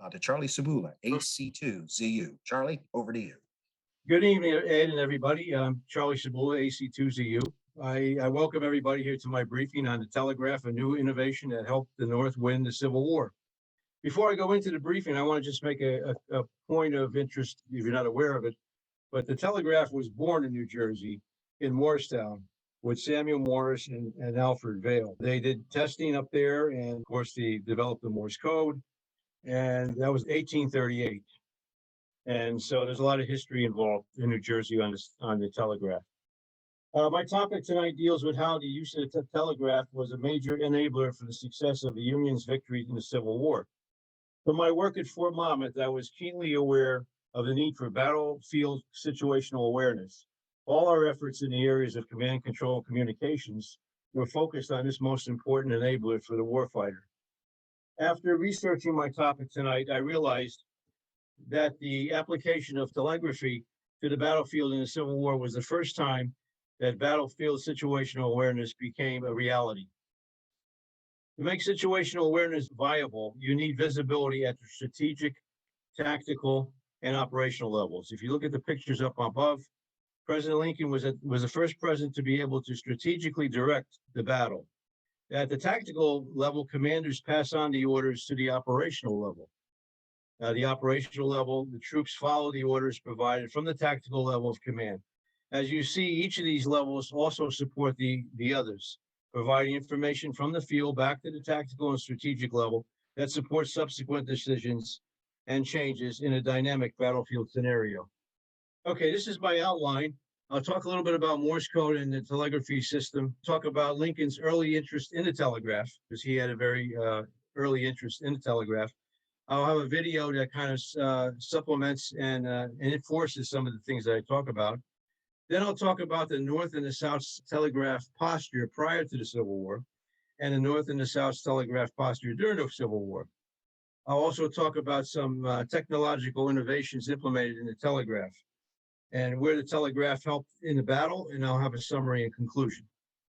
To Charley Cebula, AC2ZU. Charley, over to you. Good evening, Ed and everybody. I'm Charley Cebula, AC2ZU. I welcome everybody here to my briefing on the telegraph, a new innovation that helped the North win the Civil War. Before I go into the briefing, I want to just make a point of interest, if you're not aware of it, but the telegraph was born in New Jersey, in Morristown, with Samuel Morse and Alfred Vail. They did testing up there, and of course, they developed the Morse code, and that was 1838. And so there's a lot of history involved in New Jersey on the telegraph. My topic tonight deals with how the use of the telegraph was a major enabler for the success of the Union's victory in the Civil War. From my work at Fort Monmouth, I was keenly aware of the need for battlefield situational awareness. All our efforts in the areas of command and control communications were focused on this most important enabler for the warfighter. After researching my topic tonight, I realized that the application of telegraphy to the battlefield in the Civil War was the first time that battlefield situational awareness became a reality. To make situational awareness viable, you need visibility at the strategic, tactical, and operational levels. If you look at the pictures up above, President Lincoln was the first president to be able to strategically direct the battle. At the tactical level, commanders pass on the orders to the operational level. The operational level, the troops follow the orders provided from the tactical level of command. As you see, each of these levels also support the others, providing information from the field back to the tactical and strategic level that supports subsequent decisions and changes in a dynamic battlefield scenario. Okay, this is my outline. I'll talk a little bit about Morse code and the telegraphy system, talk about Lincoln's early interest in the telegraph, because he had a very early interest in the telegraph. I'll have a video that kind of supplements and enforces some of the things that I talk about. Then I'll talk about the North and the South's telegraph posture prior to the Civil War, and the North and the South's telegraph posture during the Civil War. I'll also talk about some technological innovations implemented in the telegraph and where the telegraph helped in the battle, and I'll have a summary and conclusion.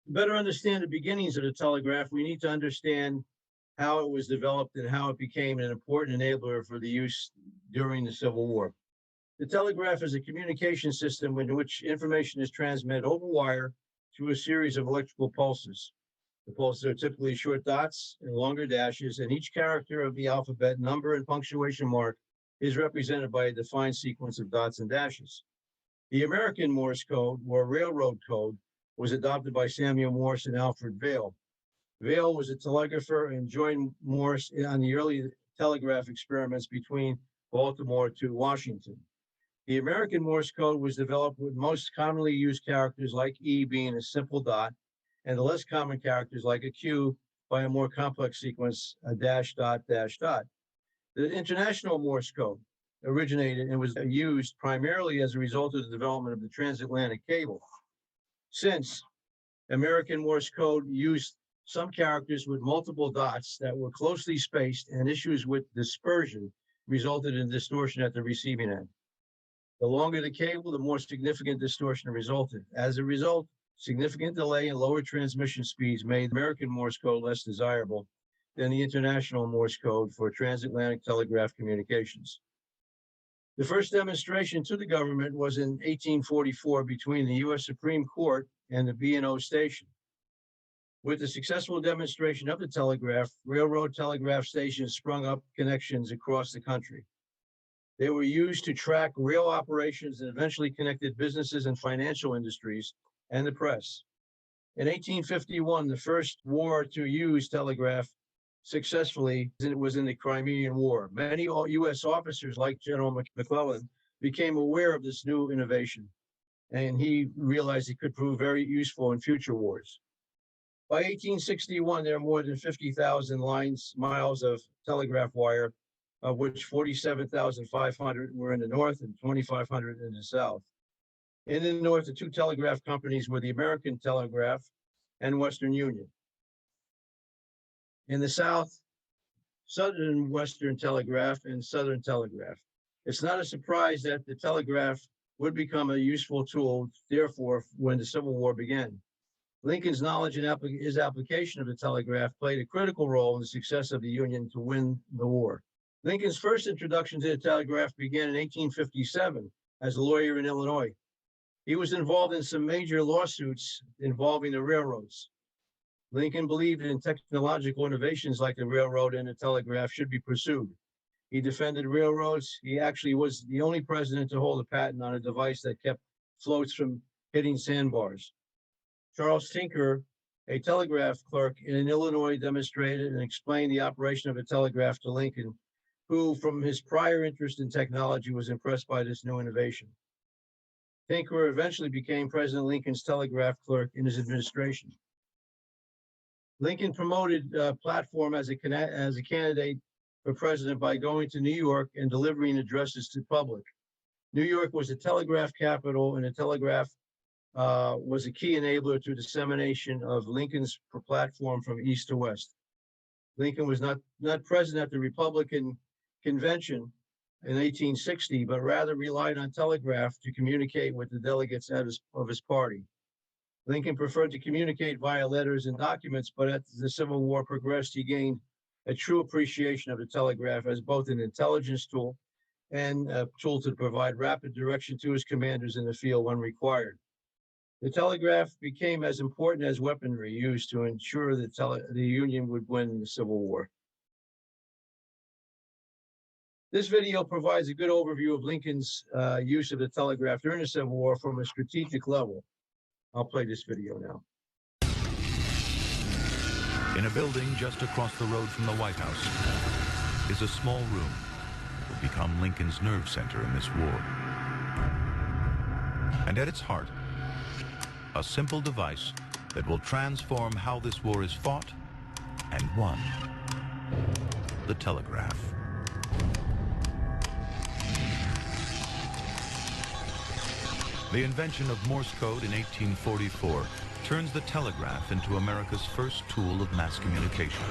To better understand the beginnings of the telegraph, we need to understand how it was developed and how it became an important enabler for the use during the Civil War. The telegraph is a communication system in which information is transmitted over wire through a series of electrical pulses. The pulses are typically short dots and longer dashes, and each character of the alphabet, number, and punctuation mark is represented by a defined sequence of dots and dashes. The American Morse code, or railroad code, was adopted by Samuel Morse and Alfred Vail. Vail was a telegrapher and joined Morse on the early telegraph experiments between Baltimore to Washington. The American Morse code was developed with most commonly used characters like E being a simple dot, and the less common characters like a Q by a more complex sequence, a dash, dot, dash, dot. The International Morse code originated and was used primarily as a result of the development of the transatlantic cable. Since American Morse code used some characters with multiple dots that were closely spaced, and issues with dispersion resulted in distortion at the receiving end. The longer the cable, the more significant distortion resulted. As a result, significant delay and lower transmission speeds made American Morse code less desirable than the International Morse code for transatlantic telegraph communications. The first demonstration to the government was in 1844 between the U.S. Supreme Court and the B&O station. With the successful demonstration of the telegraph, railroad telegraph stations sprung up connections across the country. They were used to track rail operations and eventually connected businesses and financial industries and the press. In 1851, the first war to use telegraph successfully was in the Crimean War. Many U.S. officers like General McClellan became aware of this new innovation, and he realized it could prove very useful in future wars. By 1861, there are more than 50,000 miles of telegraph wire, of which 47,500 were in the north and 2,500 in the south. In the north, the two telegraph companies were the American Telegraph and Western Union. In the south, Southern Western Telegraph and Southern Telegraph. It's not a surprise that the telegraph would become a useful tool, therefore, when the Civil War began. Lincoln's knowledge and his application of the telegraph played a critical role in the success of the Union to win the war. Lincoln's first introduction to the telegraph began in 1857 as a lawyer in Illinois. He was involved in some major lawsuits involving the railroads. Lincoln believed in technological innovations like the railroad and the telegraph should be pursued. He defended railroads. He actually was the only president to hold a patent on a device that kept floats from hitting sandbars. Charles Tinker, a telegraph clerk in Illinois, demonstrated and explained the operation of a telegraph to Lincoln, who, from his prior interest in technology, was impressed by this new innovation. Tinker eventually became President Lincoln's telegraph clerk in his administration. Lincoln promoted platform as a candidate for president by going to New York and delivering addresses to public. New York was the telegraph capital, and the telegraph was a key enabler to dissemination of Lincoln's platform from east to west. Lincoln was not present at the Republican convention in 1860, but rather relied on telegraph to communicate with the delegates of his party. Lincoln preferred to communicate via letters and documents, but as the Civil War progressed, he gained a true appreciation of the telegraph as both an intelligence tool and a tool to provide rapid direction to his commanders in the field when required. The telegraph became as important as weaponry used to ensure that the Union would win the Civil War. This video provides a good overview of Lincoln's use of the telegraph during the Civil War from a strategic level. I'll play this video now. In a building just across the road from the White House is a small room that will become Lincoln's nerve center in this war. And at its heart, a simple device that will transform how this war is fought and won: the telegraph. The invention of Morse code in 1844 turns the telegraph into America's first tool of mass communication.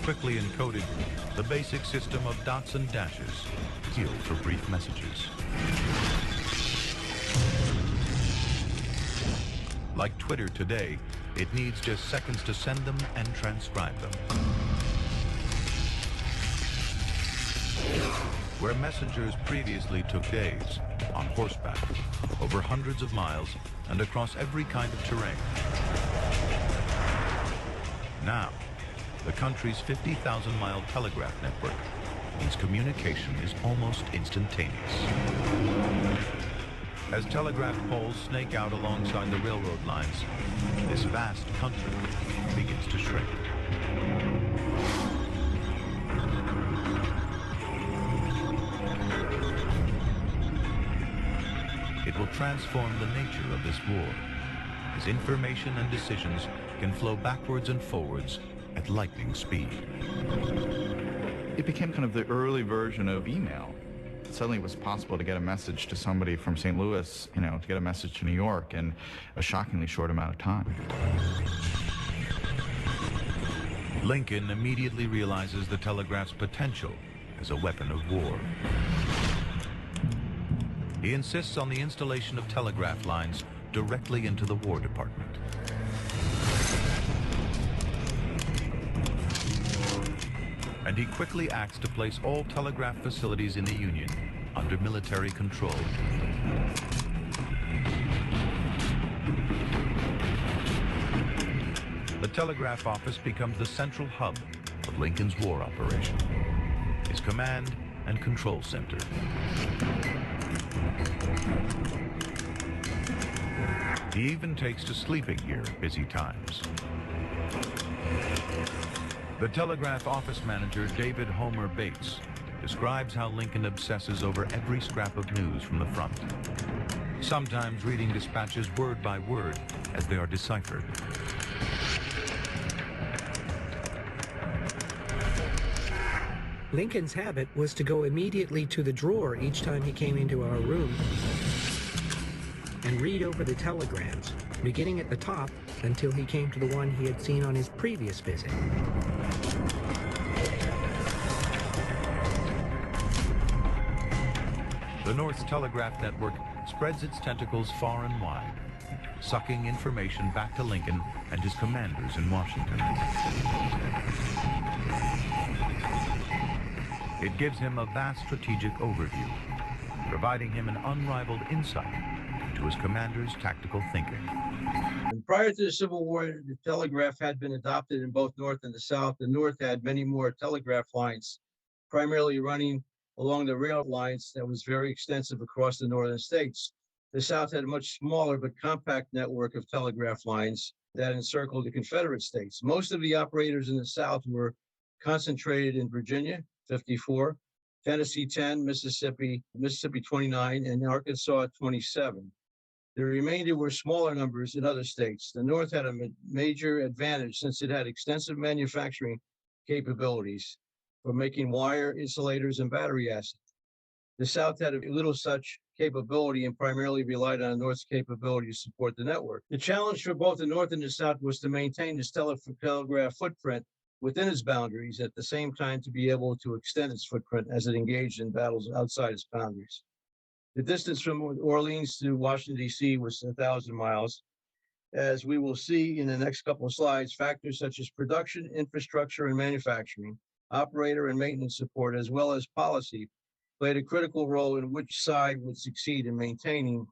Quickly encoded, the basic system of dots and dashes, sealed for brief messages. Like Twitter today, it needs just seconds to send them and transcribe them. Where messengers previously took days, on horseback, over hundreds of miles, and across every kind of terrain. Now, the country's 50,000-mile telegraph network means communication is almost instantaneous. As telegraph poles snake out alongside the railroad lines, this vast country begins to shrink. It will transform the nature of this war, as information and decisions can flow backwards and forwards at lightning speed. It became kind of the early version of email. Suddenly it was possible to get a message to somebody from St. Louis, to get a message to New York in a shockingly short amount of time. Lincoln immediately realizes the telegraph's potential as a weapon of war. He insists on the installation of telegraph lines directly into the War Department. And he quickly acts to place all telegraph facilities in the Union under military control. The telegraph office becomes the central hub of Lincoln's war operation, his command and control center. He even takes to sleeping here at busy times. The telegraph office manager, David Homer Bates, describes how Lincoln obsesses over every scrap of news from the front, sometimes reading dispatches word by word as they are deciphered. Lincoln's habit was to go immediately to the drawer each time he came into our room and read over the telegrams, beginning at the top until he came to the one he had seen on his previous visit. The North's telegraph network spreads its tentacles far and wide, sucking information back to Lincoln and his commanders in Washington. It gives him a vast strategic overview, providing him an unrivaled insight into his commander's tactical thinking. And prior to the Civil War, the telegraph had been adopted in both North and the South. The North had many more telegraph lines, primarily running along the rail lines that was very extensive across the northern states. The South had a much smaller but compact network of telegraph lines that encircled the Confederate states. Most of the operators in the South were concentrated in Virginia, 54, Tennessee 10, Mississippi 29, and Arkansas 27. The remainder were smaller numbers in other states. The North had a major advantage since it had extensive manufacturing capabilities for making wire, insulators, and battery acid. The South had little such capability and primarily relied on the North's capability to support the network. The challenge for both the North and the South was to maintain its telegraph footprint within its boundaries, at the same time to be able to extend its footprint as it engaged in battles outside its boundaries. The distance from Orleans to Washington, D.C. was 1,000 miles. As we will see in the next couple of slides, factors such as production, infrastructure, and manufacturing, operator and maintenance support, as well as policy, played a critical role in which side would succeed in maintaining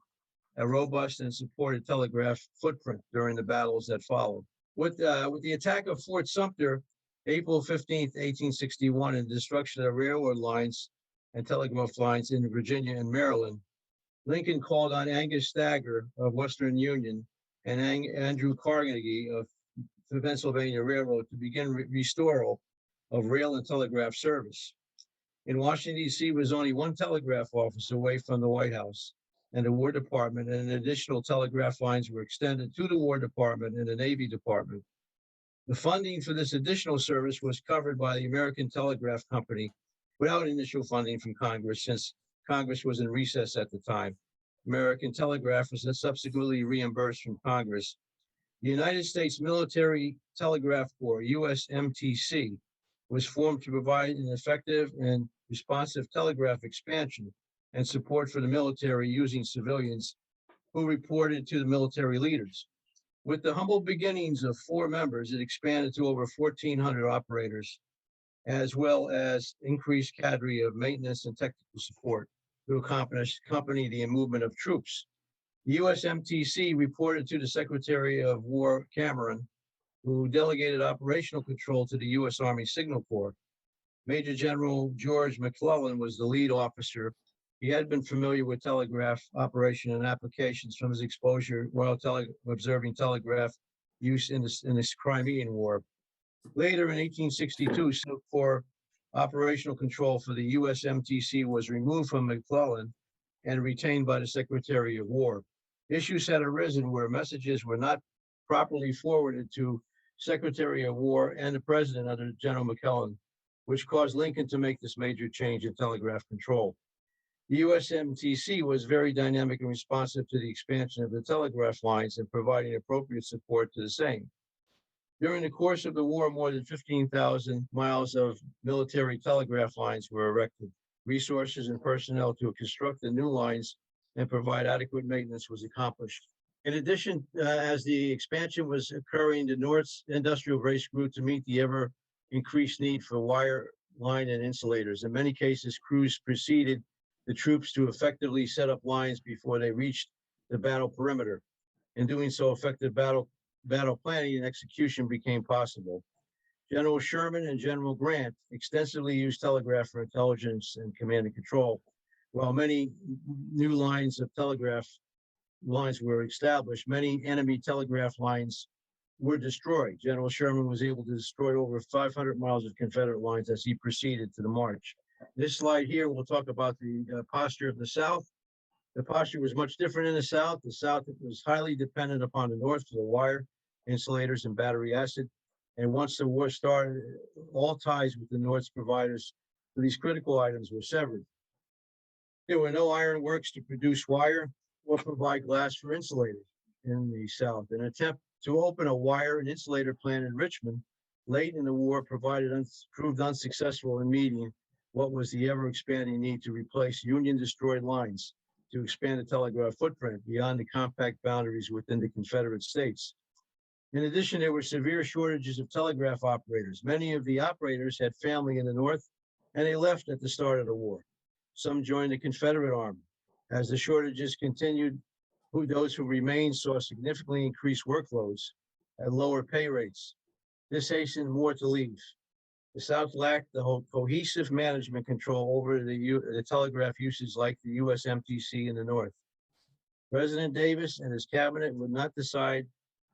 a robust and supported telegraph footprint during the battles that followed. With the attack of Fort Sumter, April 15th, 1861, and the destruction of railroad lines and telegraph lines in Virginia and Maryland, Lincoln called on Angus Stagger of Western Union and Andrew Carnegie of the Pennsylvania Railroad to begin restoral of rail and telegraph service. In Washington, D.C. was only one telegraph office away from the White House and the War Department, and additional telegraph lines were extended to the War Department and the Navy Department. The funding for this additional service was covered by the American Telegraph Company without initial funding from Congress, since Congress was in recess at the time. American Telegraph was subsequently reimbursed from Congress. The United States Military Telegraph War, USMTC, was formed to provide an effective and responsive telegraph expansion and support for the military using civilians who reported to the military leaders. With the humble beginnings of 4 members, it expanded to over 1,400 operators, as well as increased cadre of maintenance and technical support to accompany the movement of troops. The USMTC reported to the Secretary of War, Cameron, who delegated operational control to the U.S. Army Signal Corps. Major General George McClellan was the lead officer. He had been familiar with telegraph operation and applications from his exposure while observing telegraph use in this Crimean War. Later in 1862, Signal Corps operational control for the USMTC was removed from McClellan and retained by the Secretary of War. Issues had arisen where messages were not properly forwarded to Secretary of War and the President under General McClellan, which caused Lincoln to make this major change in telegraph control. The USMTC was very dynamic and responsive to the expansion of the telegraph lines and providing appropriate support to the same. During the course of the war, more than 15,000 miles of military telegraph lines were erected. Resources and personnel to construct the new lines and provide adequate maintenance was accomplished. In addition, as the expansion was occurring, the North's industrial base grew to meet the ever increased need for wire, line, and insulators. In many cases, crews preceded the troops to effectively set up lines before they reached the battle perimeter. In doing so, effective battle planning and execution became possible. General Sherman and General Grant extensively used telegraph for intelligence and command and control. While many new lines of telegraph lines were established, many enemy telegraph lines were destroyed. General Sherman was able to destroy over 500 miles of Confederate lines as he proceeded to the march. This slide here, we'll talk about the posture of the South. The posture was much different in the South. The South was highly dependent upon the North for the wire, insulators, and battery acid. And once the war started, all ties with the North's providers for these critical items were severed. There were no iron works to produce wire or provide glass for insulators in the South. An attempt to open a wire and insulator plant in Richmond late in the war proved unsuccessful in meeting what was the ever-expanding need to replace Union-destroyed lines. to expand the telegraph footprint beyond the compact boundaries within the Confederate States. In addition, there were severe shortages of telegraph operators. Many of the operators had family in the North, and they left at the start of the war. Some joined the Confederate Army. As the shortages continued, those who remained saw significantly increased workloads at lower pay rates. This hastened more to leave. The South lacked the cohesive management control over the telegraph usage like the USMTC in the North. President Davis and his cabinet would not decide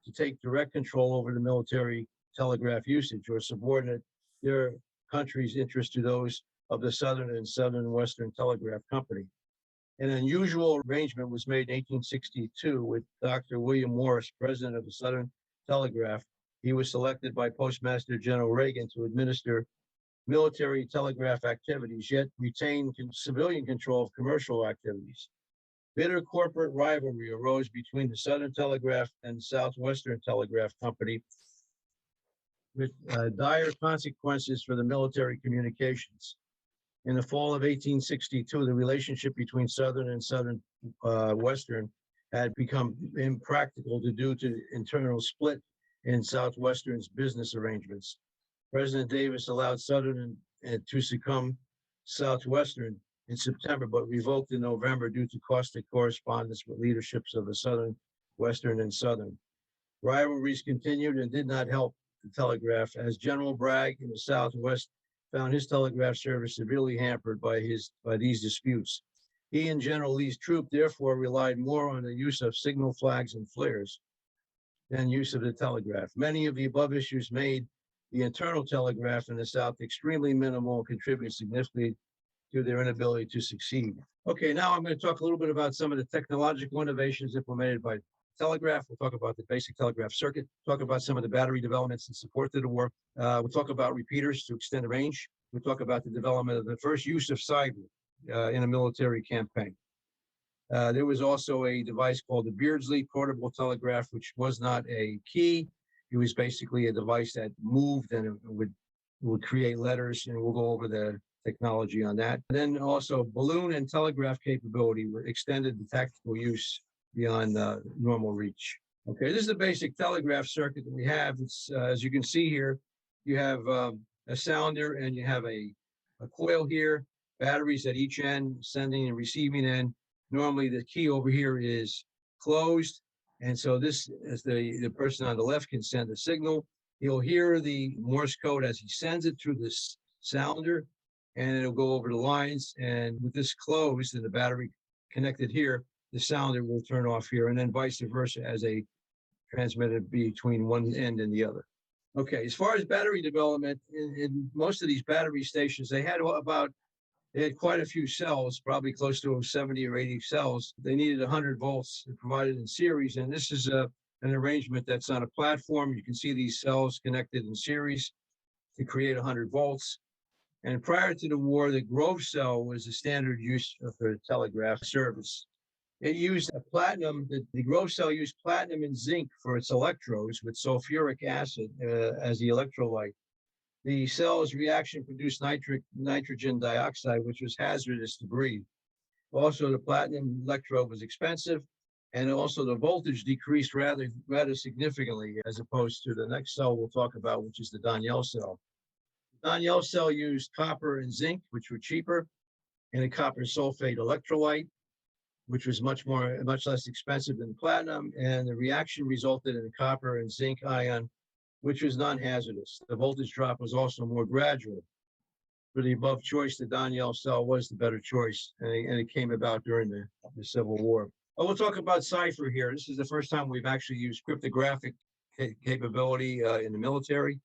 to take direct control over the military telegraph usage or subordinate their country's interests to those of the Southern and Southern Western Telegraph Company. An unusual arrangement was made in 1862 with Dr. William Morris, president of the Southern Telegraph. He was selected by Postmaster General Reagan to administer military telegraph activities, yet retain civilian control of commercial activities. Bitter corporate rivalry arose between the Southern Telegraph and Southwestern Telegraph Company, with dire consequences for the military communications. In the fall of 1862, the relationship between Southern and Western had become impractical due to internal split in Southwestern's business arrangements. President Davis allowed Southern to succumb Southwestern in September, but revoked in November due to caustic correspondence with leaderships of the Southern, Western, and Southern. Rivalries continued and did not help the telegraph, as General Bragg in the Southwest found his telegraph service severely hampered by these disputes. He and General Lee's troop therefore relied more on the use of signal flags and flares than use of the telegraph. Many of the above issues made the internal telegraph in the South extremely minimal and contributed significantly to their inability to succeed. Okay, now I'm going to talk a little bit about some of the technological innovations implemented by telegraph. We'll talk about the basic telegraph circuit, talk about some of the battery developments in support of the war. We'll talk about repeaters to extend the range. We'll talk about the development of the first use of Cypher in a military campaign. There was also a device called the Beardsley portable telegraph, which was not a key. It was basically a device that moved and it would create letters, and we'll go over the technology on that. And then also balloon and telegraph capability were extended to tactical use beyond normal reach. Okay, this is the basic telegraph circuit that we have. It's as you can see here, you have a sounder and you have a coil here, batteries at each end, sending and receiving end. Normally the key over here is closed. And so this is the person on the left can send a signal. He'll hear the Morse code as he sends it through this sounder, and it'll go over the lines. And with this closed and the battery connected here, the sounder will turn off here, and then vice versa as a transmitted between one end and the other. Okay, as far as battery development, in most of these battery stations, they had quite a few cells, probably close to 70 or 80 cells. They needed 100 volts provided in series, and this is an arrangement that's on a platform. You can see these cells connected in series to create 100 volts. And prior to the war, the Grove cell was the standard use for telegraph service. It used a platinum, the Grove cell used platinum and zinc for its electrodes with sulfuric acid as the electrolyte. The cell's reaction produced nitrogen dioxide, which was hazardous to breathe. Also, the platinum electrode was expensive, and also the voltage decreased rather significantly as opposed to the next cell we'll talk about, which is the Daniell cell. The Daniell cell used copper and zinc, which were cheaper, and a copper sulfate electrolyte, which was much less expensive than platinum, and the reaction resulted in a copper and zinc ion, which was non-hazardous. The voltage drop was also more gradual. For the above choice, the Daniell cell was the better choice, and it came about during the Civil War. We'll talk about Cipher here. This is the first time we've actually used cryptographic capability in the military,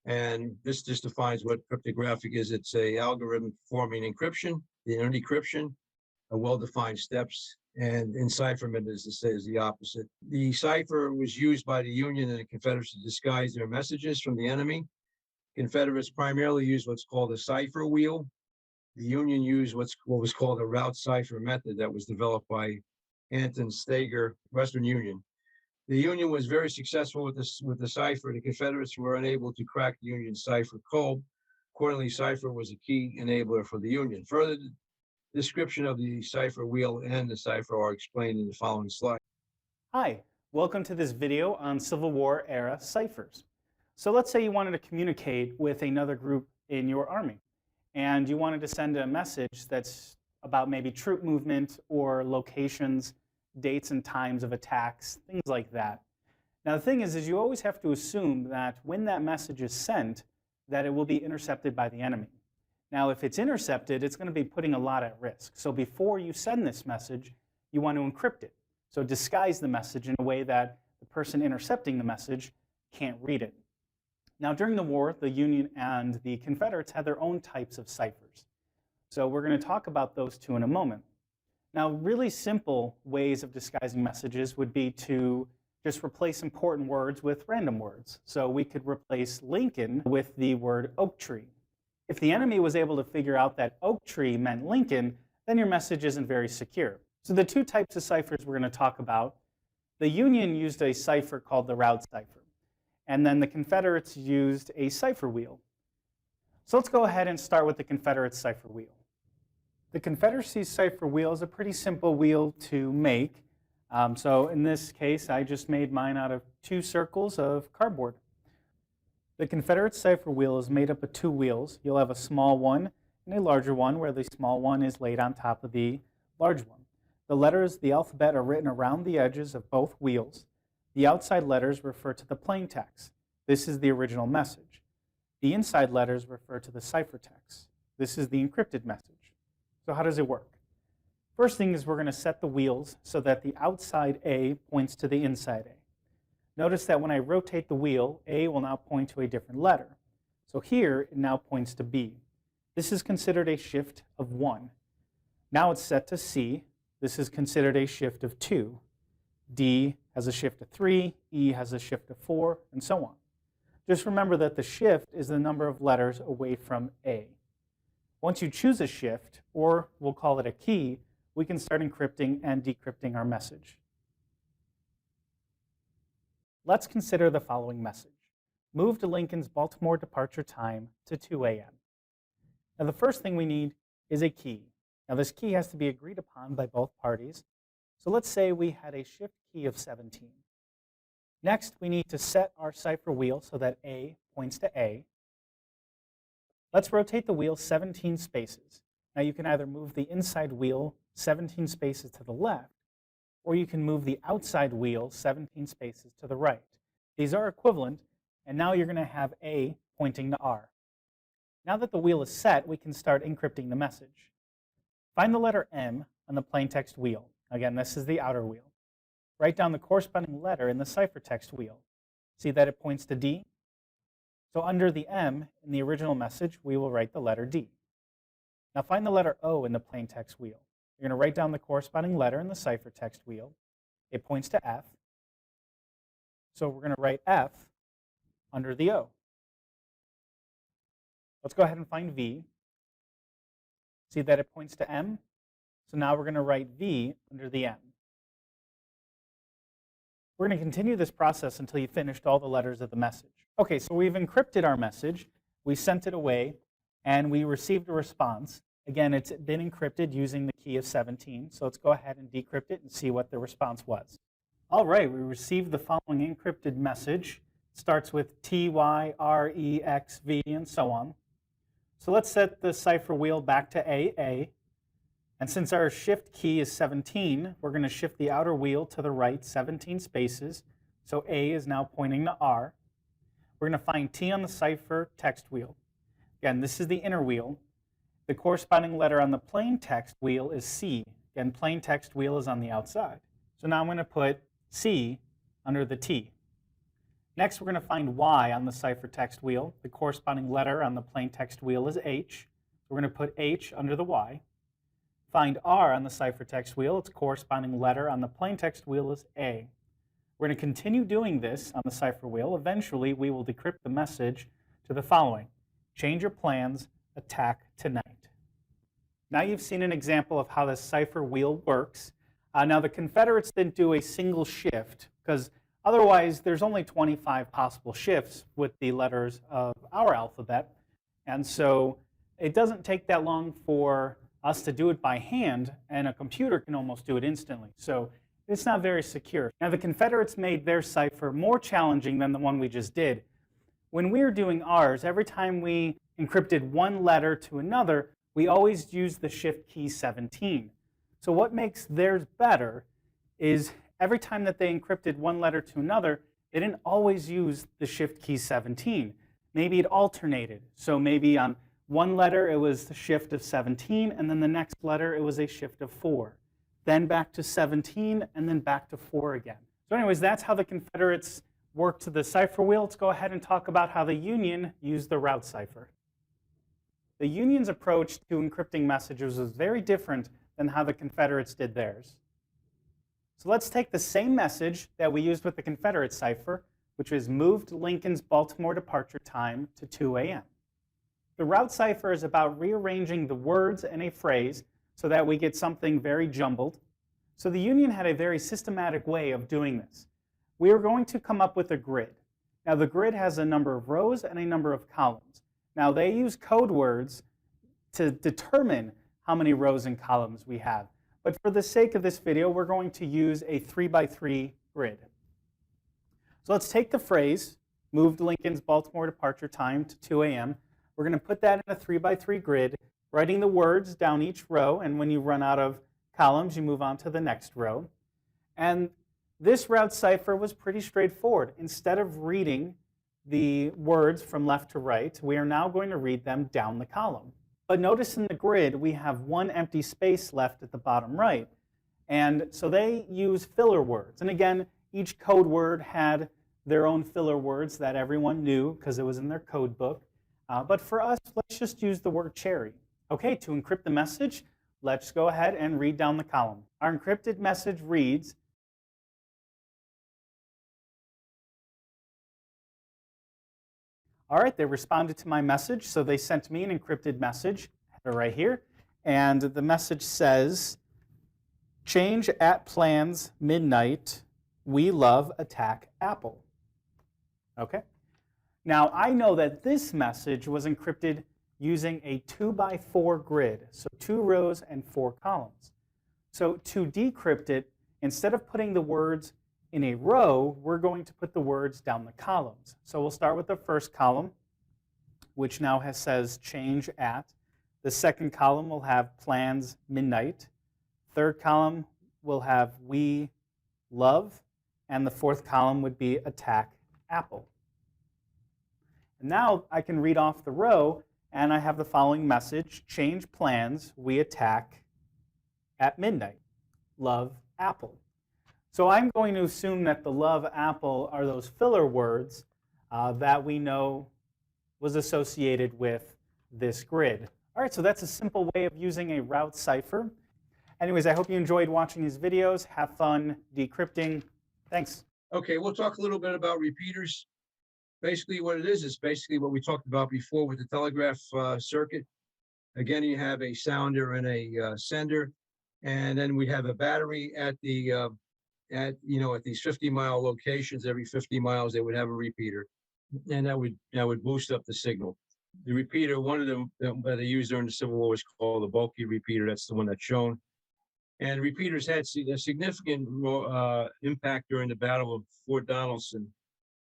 and this just defines what cryptographic is. It's an algorithm performing encryption, the decryption, well-defined steps, and encipherment is the opposite. The cipher was used by the Union and the Confederates to disguise their messages from the enemy. Confederates primarily used what's called a cipher wheel. The Union used what was called a route cipher method that was developed by Anton Steger, Western Union. The Union was very successful with the cipher. The Confederates were unable to crack the Union cipher code. Accordingly, cipher was a key enabler for the Union. Further, Description of the cipher wheel and the cipher are explained in the following slide. Hi, welcome to this video on Civil War era ciphers. So let's say you wanted to communicate with another group in your army, and you wanted to send a message that's about maybe troop movement or locations, dates and times of attacks, things like that. Now the thing is you always have to assume that when that message is sent, that it will be intercepted by the enemy. Now if it's intercepted, it's going to be putting a lot at risk. So before you send this message, you want to encrypt it. So disguise the message in a way that the person intercepting the message can't read it. Now during the war, the Union and the Confederates had their own types of ciphers. So we're going to talk about those two in a moment. Now really simple ways of disguising messages would be to just replace important words with random words. So we could replace Lincoln with the word oak tree. If the enemy was able to figure out that oak tree meant Lincoln, then your message isn't very secure. So the two types of ciphers we're going to talk about, the Union used a cipher called the route cipher, and then the Confederates used a cipher wheel. So let's go ahead and start with the Confederate cipher wheel. The Confederacy's cipher wheel is a pretty simple wheel to make. So in this case, I just made mine out of 2 circles of cardboard. The Confederate cipher wheel is made up of 2 wheels. You'll have a small one and a larger one, where the small one is laid on top of the large one. The letters, the alphabet, are written around the edges of both wheels. The outside letters refer to the plain text. This is the original message. The inside letters refer to the ciphertext. This is the encrypted message. So how does it work? First thing is we're going to set the wheels so that the outside A points to the inside A. Notice that when I rotate the wheel, A will now point to a different letter. So here it now points to B. This is considered a shift of 1. Now it's set to C. This is considered a shift of 2. D has a shift of 3, E has a shift of 4, and so on. Just remember that the shift is the number of letters away from A. Once you choose a shift, or we'll call it a key, we can start encrypting and decrypting our message. Let's consider the following message. Move to Lincoln's Baltimore departure time to 2 a.m. Now the first thing we need is a key. Now this key has to be agreed upon by both parties. So let's say we had a shift key of 17. Next, we need to set our cipher wheel so that A points to A. Let's rotate the wheel 17 spaces. Now you can either move the inside wheel 17 spaces to the left, or you can move the outside wheel 17 spaces to the right. These are equivalent, and now you're going to have A pointing to R. Now that the wheel is set, we can start encrypting the message. Find the letter M on the plaintext wheel. Again, this is the outer wheel. Write down the corresponding letter in the ciphertext wheel. See that it points to D? So under the M in the original message, we will write the letter D. Now find the letter O in the plaintext wheel. You're going to write down the corresponding letter in the ciphertext wheel. It points to F. So we're going to write F under the O. Let's go ahead and find V. See that it points to M? So now we're going to write V under the M. We're going to continue this process until you've finished all the letters of the message. Okay, so we've encrypted our message, we sent it away, and we received a response. Again, it's been encrypted using the key of 17, so let's go ahead and decrypt it and see what the response was. All right, we received the following encrypted message. It starts with TYREXV and so on. So let's set the cipher wheel back to AA. And since our shift key is 17, we're going to shift the outer wheel to the right 17 spaces. So A is now pointing to R. We're going to find T on the cipher text wheel. Again, this is the inner wheel. The corresponding letter on the plain text wheel is C. Again, plain text wheel is on the outside. So now I'm going to put C under the T. Next, we're going to find Y on the cipher text wheel. The corresponding letter on the plain text wheel is H. So we're going to put H under the Y. Find R on the ciphertext wheel. Its corresponding letter on the plaintext wheel is A. We're going to continue doing this on the cipher wheel. Eventually, we will decrypt the message to the following. Change your plans, attack tonight. Now you've seen an example of how the cipher wheel works. Now the Confederates didn't do a single shift because otherwise there's only 25 possible shifts with the letters of our alphabet. And so it doesn't take that long for us to do it by hand, and a computer can almost do it instantly. So it's not very secure. Now, the Confederates made their cipher more challenging than the one we just did. When we were doing ours, every time we encrypted one letter to another, we always used the shift key 17. So what makes theirs better is every time that they encrypted one letter to another, they didn't always use the shift key 17. Maybe it alternated. So maybe on one letter it was the shift of 17, and then the next letter it was a shift of 4. Then back to 17, and then back to 4 again. So anyways, that's how the Confederates worked the cipher wheel. Let's go ahead and talk about how the Union used the route cipher. The Union's approach to encrypting messages was very different than how the Confederates did theirs. So let's take the same message that we used with the Confederate cipher, which was moved Lincoln's Baltimore departure time to 2 a.m. The route cipher is about rearranging the words in a phrase so that we get something very jumbled. So the Union had a very systematic way of doing this. We are going to come up with a grid. Now the grid has a number of rows and a number of columns. Now they use code words to determine how many rows and columns we have. But for the sake of this video, we're going to use a 3x3 grid. So let's take the phrase, moved Lincoln's Baltimore departure time to 2 a.m. We're going to put that in a 3x3 grid, writing the words down each row, and when you run out of columns, you move on to the next row. And this route cipher was pretty straightforward. Instead of reading the words from left to right, we are now going to read them down the column. But notice in the grid, we have one empty space left at the bottom right. And so they use filler words. And again, each code word had their own filler words that everyone knew because it was in their code book. But for us, let's just use the word cherry. Okay, to encrypt the message, let's go ahead and read down the column. Our encrypted message reads, all right, they responded to my message, so they sent me an encrypted message right here. And the message says, change at plans midnight, we love attack Apple. Okay. Now I know that this message was encrypted using a 2x4 grid, so 2 rows and 4 columns. So to decrypt it, instead of putting the words in a row, we're going to put the words down the columns. So we'll start with the first column, which now says change at. The second column will have plans midnight. Third column will have we love. And the fourth column would be attack Apple. And now I can read off the row, and I have the following message, change plans, we attack at midnight. Love Apple. So I'm going to assume that the love Apple are those filler words that we know was associated with this grid. All right, so that's a simple way of using a route cipher. Anyways, I hope you enjoyed watching these videos. Have fun decrypting. Thanks. Okay, we'll talk a little bit about repeaters. Basically what it is basically what we talked about before with the telegraph circuit. Again, you have a sounder and a sender, and then we have a battery at the at these 50-mile locations. Every 50 miles they would have a repeater, and that would boost up the signal. The repeater, one of them that they used during the Civil War, was called the bulky repeater. That's the one that's shown. And repeaters had a significant impact during the Battle of Fort Donelson,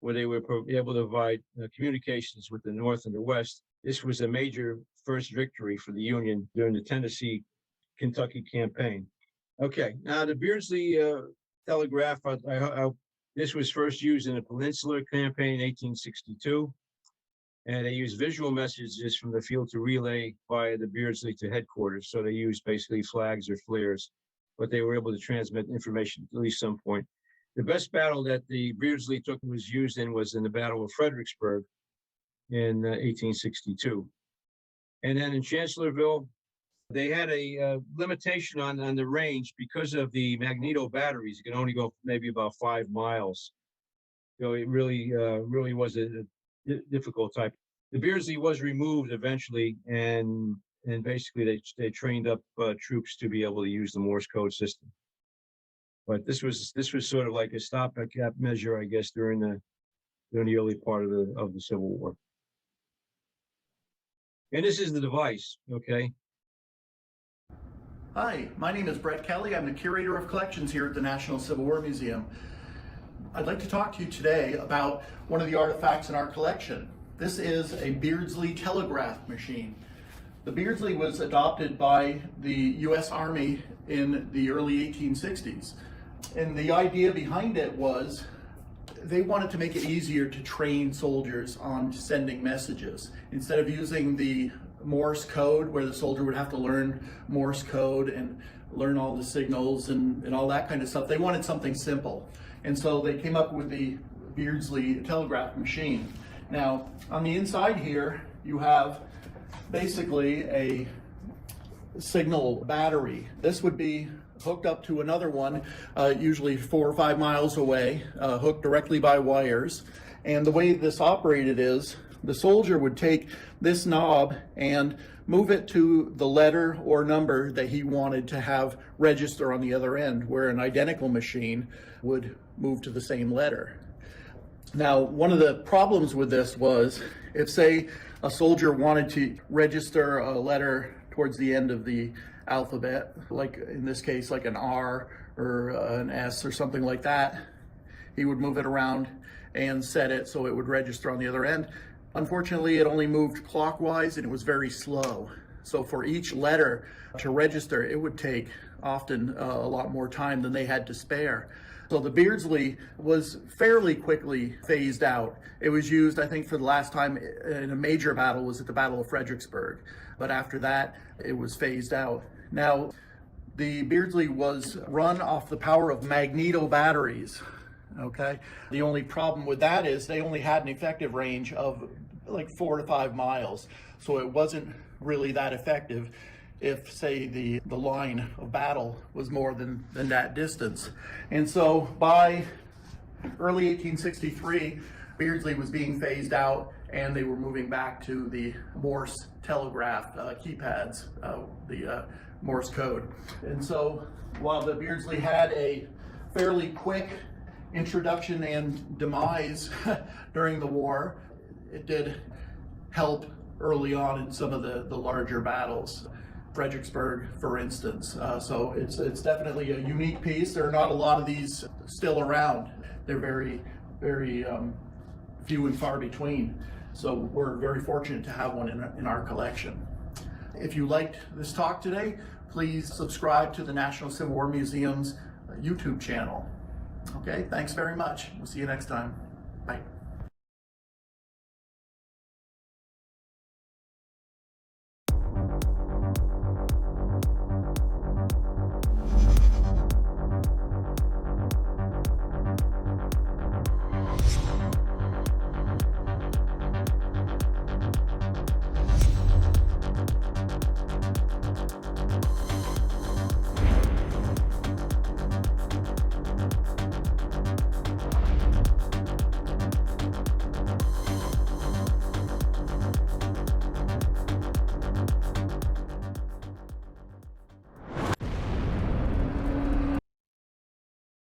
where they were able to provide communications with the North and the West. This was a major first victory for the Union during the Tennessee-Kentucky campaign. Okay, now the Beardsley Telegraph, this was first used in the Peninsular Campaign in 1862. And they used visual messages from the field to relay via the Beardsley to headquarters. So they used basically flags or flares, but they were able to transmit information at least some point. The best battle that the Beardsley was used in was in the Battle of Fredericksburg in 1862. And then in Chancellorsville, they had a limitation on the range because of the magneto batteries. You can only go maybe about 5 miles. So it really was a difficult type. The Beardsley was removed eventually, and basically they trained up troops to be able to use the Morse code system. But this was sort of like a stopgap measure, I guess, during the early part of the Civil War. And this is the device, okay? Hi, my name is Brett Kelley. I'm the Curator of Collections here at the National Civil War Museum. I'd like to talk to you today about one of the artifacts in our collection. This is a Beardsley Telegraph machine. The Beardsley was adopted by the U.S. Army in the early 1860s. And the idea behind it was they wanted to make it easier to train soldiers on sending messages. Instead of using the Morse code, where the soldier would have to learn Morse code and learn all the signals and all that kind of stuff, they wanted something simple. And so they came up with the Beardsley Telegraph machine. Now, on the inside here, you have basically a signal battery. This would be hooked up to another one, usually 4 or 5 miles away, hooked directly by wires. And the way this operated is, the soldier would take this knob and move it to the letter or number that he wanted to have register on the other end, where an identical machine would move to the same letter. Now, one of the problems with this was, if say a soldier wanted to register a letter towards the end of the alphabet, like in this case, like an R or an S or something like that, he would move it around and set it so it would register on the other end. Unfortunately, it only moved clockwise and it was very slow. So for each letter to register, it would take often a lot more time than they had to spare. So the Beardsley was fairly quickly phased out. It was used, I think, for the last time in a major battle was at the Battle of Fredericksburg. But after that, it was phased out. Now, the Beardsley was run off the power of magneto batteries. Okay. The only problem with that is they only had an effective range of like 4 to 5 miles. So it wasn't really that effective if, say, the line of battle was more than that distance. And so by early 1863, Beardsley was being phased out and they were moving back to the Morse telegraph keypads, the Morse code. And so while the Beardsley had a fairly quick introduction and demise during the war, it did help early on in some of the larger battles. Fredericksburg, for instance. So it's definitely a unique piece. There are not a lot of these still around. They're very, very few and far between. So we're very fortunate to have one in our collection. If you liked this talk today, please subscribe to the National Civil War Museum's YouTube channel. Okay, thanks very much. We'll see you next time. Bye.